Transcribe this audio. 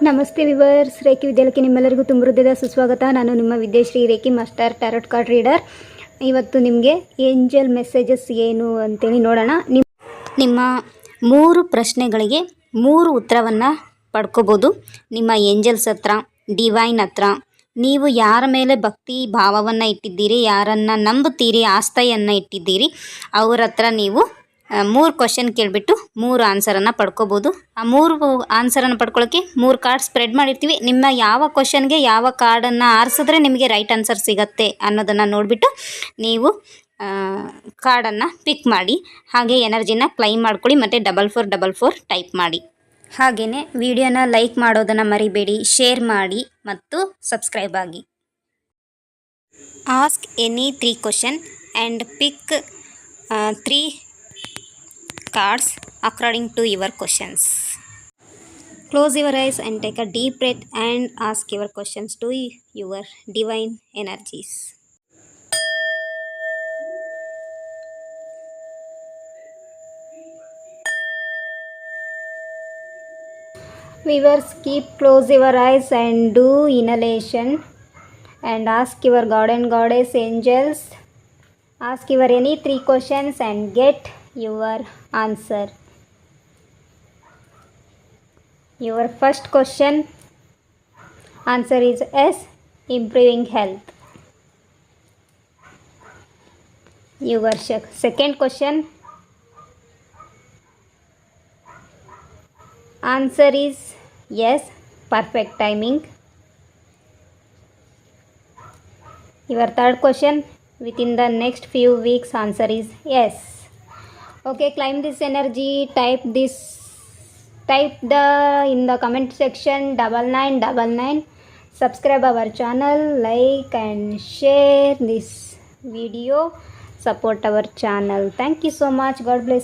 ನಮಸ್ತೆ viewers, reiki ವಿದ್ಯಾಲಯಕ್ಕೆ ನಿಮ್ಮೆಲ್ಲರಿಗೂ ತುಂಬ ಹೃದಯದ ಸುಸ್ವಾಗತ. ನಾನು ನಿಮ್ಮ Vidyashree reiki master tarot card reader. ಇವತ್ತು ನಿಮಗೆ ಏಂಜಲ್ ಮೆಸೇಜಸ್ ಏನು ಅಂತೇಳಿ ನೋಡೋಣ. ನಿಮ್ಮ 3 ಪ್ರಶ್ನೆಗಳಿಗೆ 3 ಉತ್ತರವನ್ನು ಪಡ್ಕೋಬೋದು. ನಿಮ್ಮ ಏಂಜಲ್ಸ್ ಹತ್ರ, ಡಿವೈನ್ ಹತ್ರ, ನೀವು ಯಾರ ಮೇಲೆ ಭಕ್ತಿ ಭಾವವನ್ನು ಇಟ್ಟಿದ್ದೀರಿ, ಯಾರನ್ನು ನಂಬುತ್ತೀರಿ, ಆಸ್ಥೆಯನ್ನು ಇಟ್ಟಿದ್ದೀರಿ, ಅವ್ರ ಹತ್ರ ನೀವು 3 ಕ್ವಶನ್ ಕೇಳಿಬಿಟ್ಟು 3 ಆನ್ಸರನ್ನು ಪಡ್ಕೋಬೋದು. ಆ 3 ಆನ್ಸರನ್ನು ಪಡ್ಕೊಳ್ಳೋಕ್ಕೆ 3 ಕಾರ್ಡ್ ಸ್ಪ್ರೆಡ್ ಮಾಡಿರ್ತೀವಿ. ನಿಮ್ಮ ಯಾವ ಕ್ವಶನ್ಗೆ ಯಾವ ಕಾರ್ಡನ್ನು ಆರಿಸಿದ್ರೆ ನಿಮಗೆ ರೈಟ್ ಆನ್ಸರ್ ಸಿಗತ್ತೆ ಅನ್ನೋದನ್ನು ನೋಡಿಬಿಟ್ಟು ನೀವು ಕಾರ್ಡನ್ನು ಪಿಕ್ ಮಾಡಿ, ಹಾಗೆ ಎನರ್ಜಿನ ಕ್ಲೈಮ್ ಮಾಡ್ಕೊಳ್ಳಿ ಮತ್ತು 4444 ಟೈಪ್ ಮಾಡಿ. ಹಾಗೆಯೇ ವಿಡಿಯೋನ ಲೈಕ್ ಮಾಡೋದನ್ನು ಮರಿಬೇಡಿ, ಶೇರ್ ಮಾಡಿ ಮತ್ತು ಸಬ್ಸ್ಕ್ರೈಬ್ ಆಗಿ. Ask any 3 question and pick 3 cards according to your questions. Close your eyes and take a deep breath and ask your questions to your divine energies. Viewers, keep close your eyes and do inhalation and ask your God and Goddess angels. Ask your any 3 questions and get your answer. Your first question answer is yes, improving health. Your second question answer is yes, perfect timing. Your third question, within the next few weeks, answer is yes. Okay, claim this energy, type in the comment section 9999. Subscribe our channel, like and share this video, support our channel. Thank you so much. God bless.